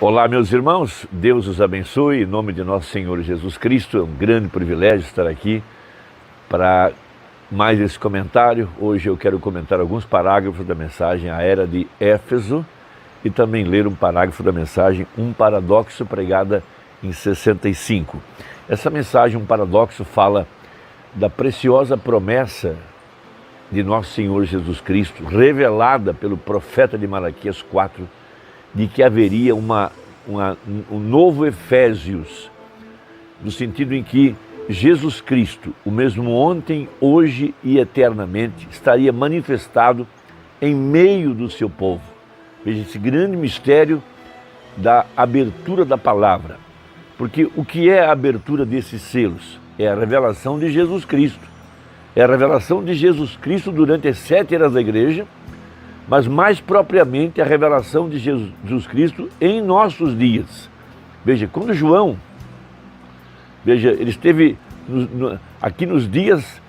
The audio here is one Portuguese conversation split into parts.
Olá, meus irmãos, Deus os abençoe, em nome de nosso Senhor Jesus Cristo. É um grande privilégio estar aqui para mais esse comentário. Hoje eu quero comentar alguns parágrafos da mensagem A Era de Éfeso e também ler um parágrafo da mensagem Um Paradoxo, pregada em 65. Essa mensagem, Um Paradoxo, fala da preciosa promessa de nosso Senhor Jesus Cristo, revelada pelo profeta de Malaquias 4, de que haveria um novo Efésios, no sentido em que Jesus Cristo, o mesmo ontem, hoje e eternamente, estaria manifestado em meio do seu povo. Veja esse grande mistério da abertura da palavra. Porque o que é a abertura desses selos? É a revelação de Jesus Cristo. É a revelação de Jesus Cristo durante as 7 eras da igreja, mas mais propriamente a revelação de Jesus Cristo em nossos dias. Veja, quando João, ele esteve aqui nos dias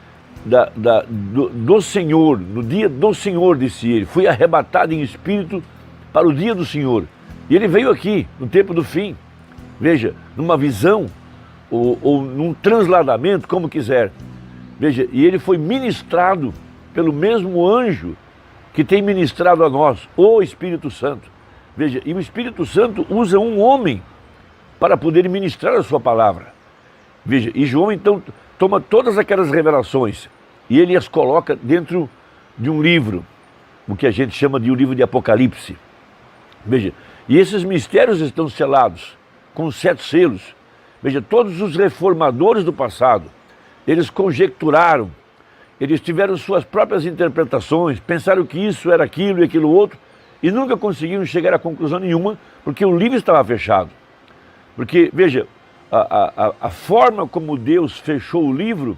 do Senhor, no dia do Senhor, disse ele, fui arrebatado em espírito para o dia do Senhor. E ele veio aqui, no tempo do fim, veja, numa visão ou num transladamento, como quiser. Veja, e ele foi ministrado pelo mesmo anjo que tem ministrado a nós, o Espírito Santo. Veja, e o Espírito Santo usa um homem para poder ministrar a sua palavra. Veja, e João então toma todas aquelas revelações e ele as coloca dentro de um livro, o que a gente chama de o livro de Apocalipse. Veja, e esses mistérios estão selados com 7 selos. Veja, todos os reformadores do passado, eles conjecturaram, eles tiveram suas próprias interpretações, pensaram que isso era aquilo e aquilo outro, e nunca conseguiram chegar a conclusão nenhuma, porque o livro estava fechado. Porque, veja, a forma como Deus fechou o livro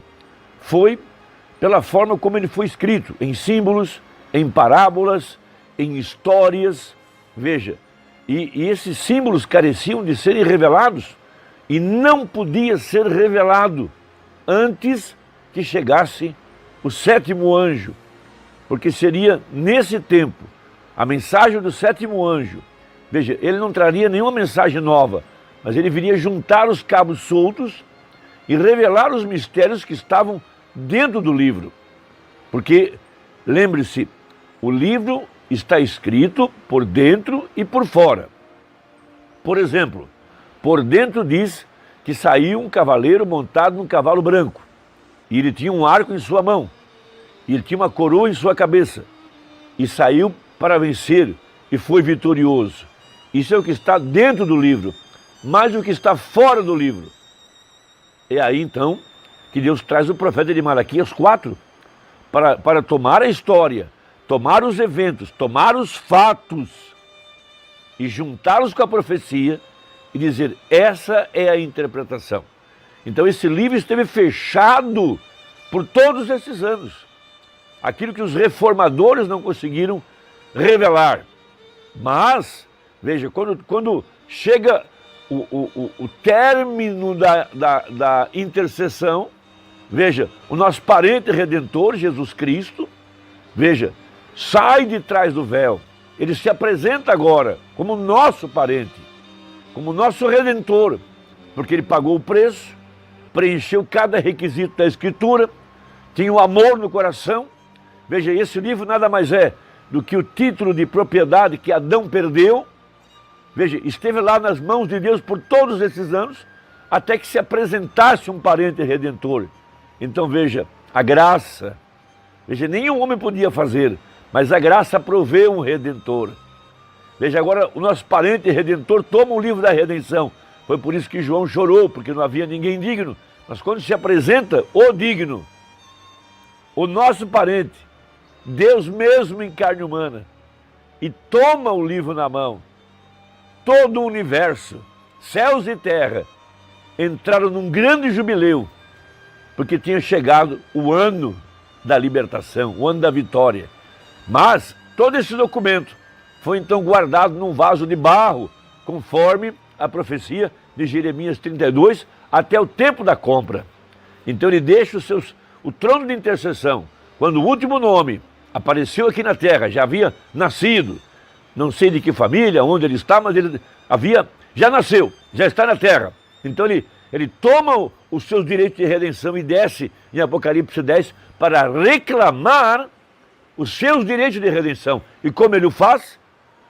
foi pela forma como ele foi escrito, em símbolos, em parábolas, em histórias. Veja, e esses símbolos careciam de serem revelados, e não podia ser revelado antes que chegasse o 7º anjo, porque seria nesse tempo a mensagem do 7º anjo. Veja, ele não traria nenhuma mensagem nova, mas ele viria juntar os cabos soltos e revelar os mistérios que estavam dentro do livro. Porque, lembre-se, o livro está escrito por dentro e por fora. Por exemplo, por dentro diz que saiu um cavaleiro montado num cavalo branco, e ele tinha um arco em sua mão, e ele tinha uma coroa em sua cabeça, e saiu para vencer, e foi vitorioso. Isso é o que está dentro do livro, mas o que está fora do livro. É aí então que Deus traz o profeta de Malaquias 4, para tomar a história, tomar os eventos, tomar os fatos, e juntá-los com a profecia, e dizer, essa é a interpretação. Então esse livro esteve fechado por todos esses anos. Aquilo que os reformadores não conseguiram revelar. Mas, veja, quando chega o término da intercessão, veja, o nosso parente redentor, Jesus Cristo, veja, sai de trás do véu. Ele se apresenta agora como nosso parente, como nosso redentor, porque ele pagou o preço, preencheu cada requisito da Escritura, tinha o amor no coração. Veja, esse livro nada mais é do que o título de propriedade que Adão perdeu. Veja, esteve lá nas mãos de Deus por todos esses anos, até que se apresentasse um parente redentor. Então veja, a graça, veja, nenhum homem podia fazer, mas a graça proveu um redentor. Veja, agora o nosso parente redentor toma o livro da redenção. Foi por isso que João chorou, porque não havia ninguém digno. Mas quando se apresenta o digno, o nosso parente, Deus mesmo em carne humana, e toma o livro na mão, todo o universo, céus e terra, entraram num grande jubileu, porque tinha chegado o ano da libertação, o ano da vitória. Mas todo esse documento foi então guardado num vaso de barro, conforme a profecia de Jeremias 32, até o tempo da compra. Então ele deixa o trono de intercessão. Quando o último nome apareceu aqui na terra, já havia nascido, não sei de que família, onde ele está, mas ele já nasceu, já está na terra. Então ele toma os seus direitos de redenção e desce em Apocalipse 10 para reclamar os seus direitos de redenção. E como ele o faz?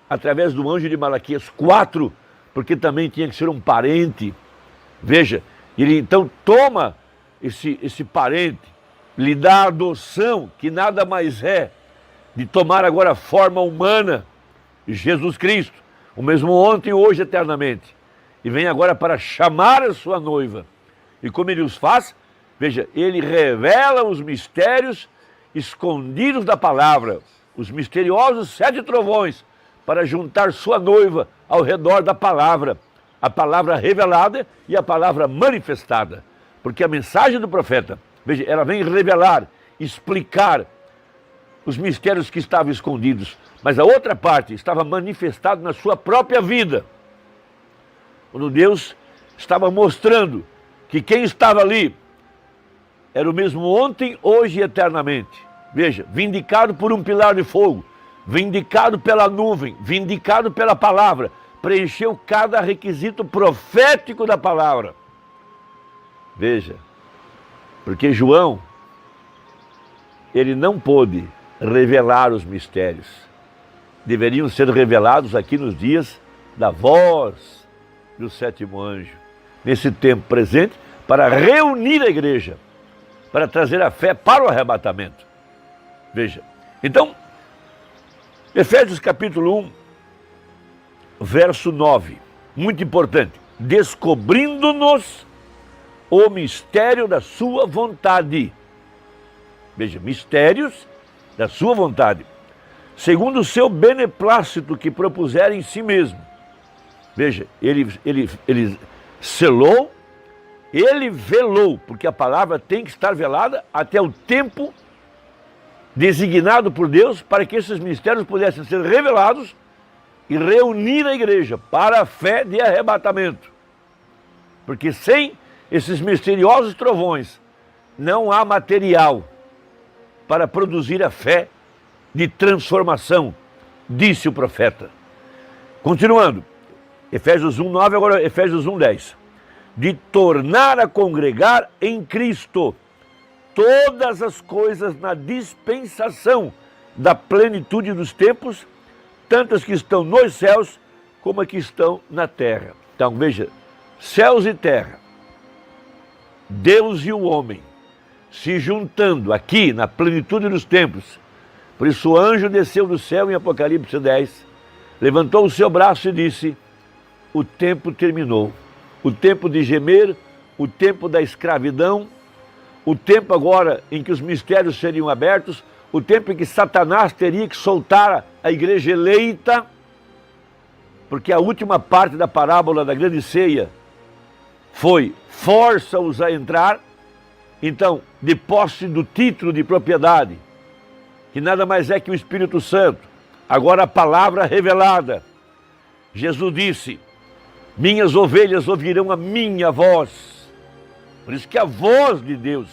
Através do anjo de Malaquias 4, porque também tinha que ser um parente. Veja, ele então toma esse parente, lhe dá a adoção, que nada mais é de tomar agora a forma humana, Jesus Cristo, o mesmo ontem, hoje, eternamente. E vem agora para chamar a sua noiva. E como ele os faz? Veja, ele revela os mistérios escondidos da palavra, os misteriosos 7 trovões, para juntar sua noiva ao redor da palavra, a palavra revelada e a palavra manifestada. Porque a mensagem do profeta, veja, ela vem revelar, explicar os mistérios que estavam escondidos, mas a outra parte estava manifestada na sua própria vida. Quando Deus estava mostrando que quem estava ali era o mesmo ontem, hoje e eternamente. Veja, vindicado por um pilar de fogo, vindicado pela nuvem, vindicado pela palavra, preencheu cada requisito profético da palavra. Veja, porque João, ele não pôde revelar os mistérios. Deveriam ser revelados aqui nos dias da voz do 7º anjo, nesse tempo presente, para reunir a igreja, para trazer a fé para o arrebatamento. Veja, então, Efésios capítulo 1, verso 9, muito importante, descobrindo-nos o mistério da sua vontade. Veja, mistérios da sua vontade, segundo o seu beneplácito que propuser em si mesmo. Veja, ele selou, ele velou, porque a palavra tem que estar velada até o tempo designado por Deus para que esses mistérios pudessem ser revelados e reunir a igreja para a fé de arrebatamento. Porque sem esses misteriosos trovões não há material para produzir a fé de transformação, disse o profeta. Continuando, Efésios 1:9, agora Efésios 1:10. De tornar a congregar em Cristo todas as coisas na dispensação da plenitude dos tempos, tanto as que estão nos céus como as que estão na terra. Então veja, céus e terra, Deus e o homem, se juntando aqui na plenitude dos tempos. Por isso o anjo desceu do céu em Apocalipse 10, levantou o seu braço e disse: o tempo terminou. O tempo de gemer, o tempo da escravidão, o tempo agora em que os mistérios seriam abertos, o tempo em que Satanás teria que soltar a igreja eleita, porque a última parte da parábola da grande ceia foi: força-os a entrar. Então, de posse do título de propriedade, que nada mais é que o Espírito Santo, agora a palavra revelada. Jesus disse: minhas ovelhas ouvirão a minha voz. Por isso que a voz de Deus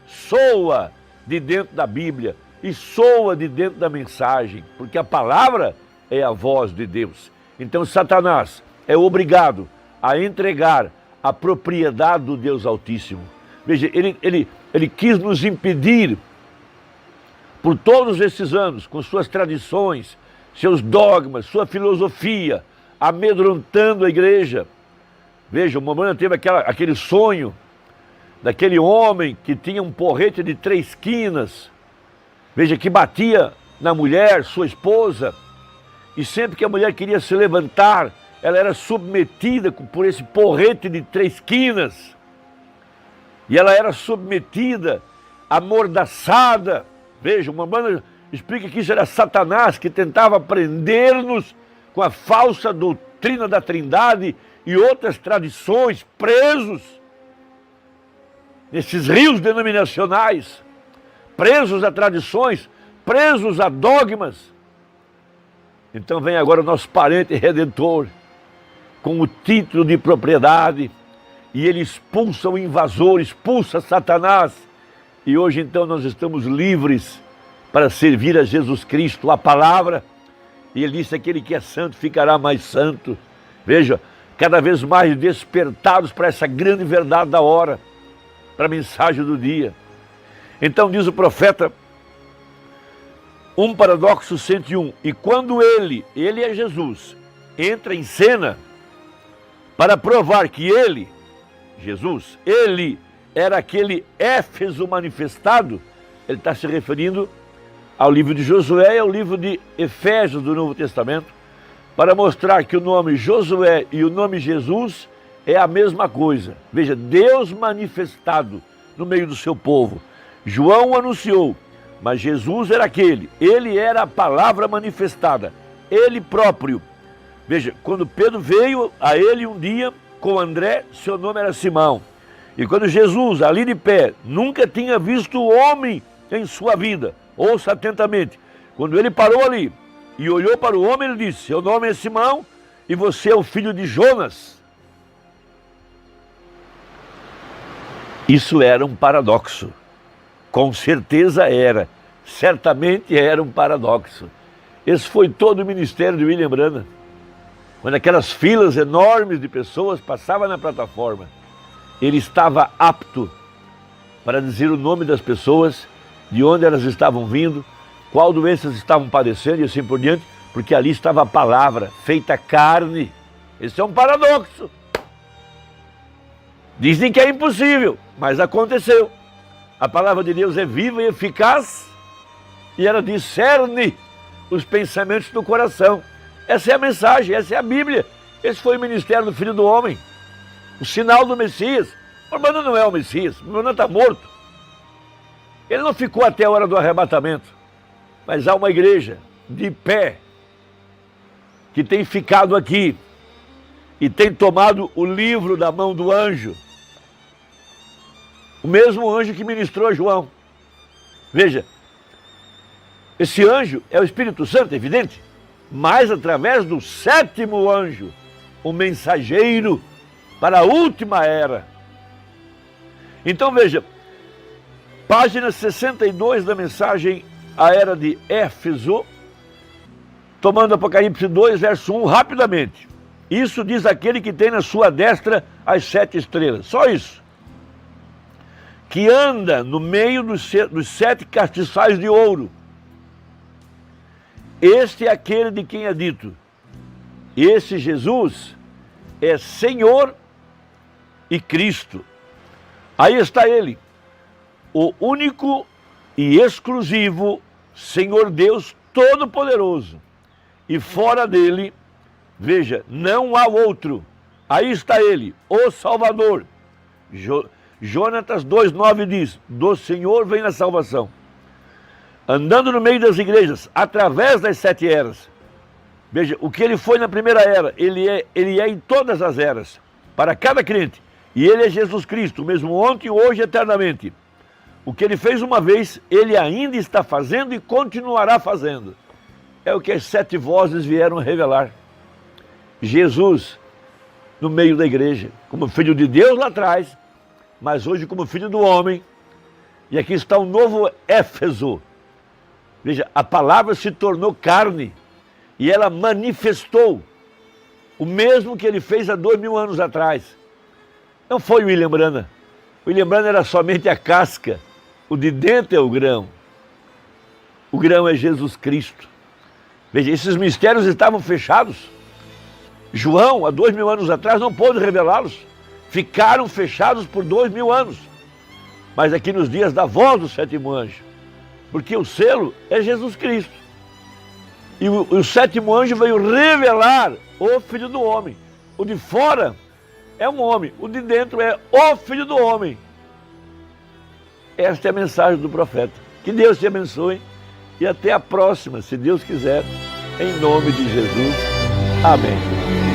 soa de dentro da Bíblia e soa de dentro da mensagem, porque a palavra é a voz de Deus. Então Satanás é obrigado a entregar a propriedade do Deus Altíssimo. Veja, ele quis nos impedir, por todos esses anos, com suas tradições, seus dogmas, sua filosofia, amedrontando a igreja. Veja, o Mamãe teve aquele sonho daquele homem que tinha um porrete de 3 quinas, veja, que batia na mulher, sua esposa, e sempre que a mulher queria se levantar, ela era submetida por esse porrete de 3 quinas, e ela era submetida, amordaçada. Veja, o Mamãe explica que isso era Satanás que tentava prender-nos com a falsa doutrina da Trindade e outras tradições, presos nesses rios denominacionais, presos a tradições, presos a dogmas. Então vem agora o nosso parente redentor, com o título de propriedade, e ele expulsa o invasor, expulsa Satanás, e hoje então nós estamos livres para servir a Jesus Cristo, a palavra, E ele disse, aquele que é santo ficará mais santo. Veja, cada vez mais despertados para essa grande verdade da hora, para a mensagem do dia. Então diz o profeta, um paradoxo 101, e quando ele é Jesus, entra em cena para provar que ele, Jesus, ele era aquele Éfeso manifestado, ele está se referindo ao livro de Josué e ao livro de Efésios do Novo Testamento, para mostrar que o nome Josué e o nome Jesus é a mesma coisa. Veja, Deus manifestado no meio do seu povo. João anunciou, mas Jesus era aquele, ele era a palavra manifestada, ele próprio. Veja, quando Pedro veio a ele um dia com André, seu nome era Simão. E quando Jesus, ali de pé, nunca tinha visto homem em sua vida, ouça atentamente, quando ele parou ali e olhou para o homem, ele disse, seu nome é Simão e você é o filho de Jonas. Isso era um paradoxo. Com certeza era, certamente era um paradoxo. Esse foi todo o ministério de William Branham. Quando aquelas filas enormes de pessoas passavam na plataforma, ele estava apto para dizer o nome das pessoas, de onde elas estavam vindo, qual doenças estavam padecendo e assim por diante, porque ali estava a palavra, feita carne. Esse é um paradoxo. Dizem que é impossível, mas aconteceu. A palavra de Deus é viva e eficaz e ela discerne os pensamentos do coração. Essa é a mensagem, essa é a Bíblia. Esse foi o ministério do Filho do Homem. O sinal do Messias. O Urbano não é o Messias, o Urbano está morto. Ele não ficou até a hora do arrebatamento. Mas há uma igreja de pé que tem ficado aqui e tem tomado o livro da mão do anjo. O mesmo anjo que ministrou a João. Veja, esse anjo é o Espírito Santo, é evidente, mas através do sétimo anjo, o mensageiro para a última era. Então veja, página 62 da mensagem A Era de Éfeso, tomando Apocalipse 2, verso 1, rapidamente. Isso diz aquele que tem na sua destra as 7 estrelas, só isso. Que anda no meio dos 7 castiçais de ouro. Este é aquele de quem é dito, esse Jesus é Senhor e Cristo. Aí está ele, o único e exclusivo Senhor Deus Todo-Poderoso. E fora dele, veja, não há outro. Aí está ele, o Salvador. Jonatas 2,9 diz, do Senhor vem a salvação. Andando no meio das igrejas, através das 7 eras. Veja, o que ele foi na primeira era, ele é em todas as eras, para cada crente. E ele é Jesus Cristo, mesmo ontem, hoje e eternamente. O que ele fez uma vez, ele ainda está fazendo e continuará fazendo. É o que as 7 vozes vieram revelar. Jesus no meio da igreja, como filho de Deus lá atrás, mas hoje como filho do homem. E aqui está um novo Éfeso. Veja, a palavra se tornou carne e ela manifestou o mesmo que ele fez há 2000 anos atrás. Não foi William Branham. William Branham era somente a casca, o de dentro é o grão. O grão é Jesus Cristo. Veja, esses mistérios estavam fechados. João, há 2000 anos atrás, não pôde revelá-los. Ficaram fechados por 2000 anos. Mas aqui nos dias da voz do sétimo anjo, porque o selo é Jesus Cristo. E o sétimo anjo veio revelar o Filho do Homem. O de fora é um homem, o de dentro é o Filho do Homem. Esta é a mensagem do profeta. Que Deus te abençoe e até a próxima, se Deus quiser, em nome de Jesus. Amém.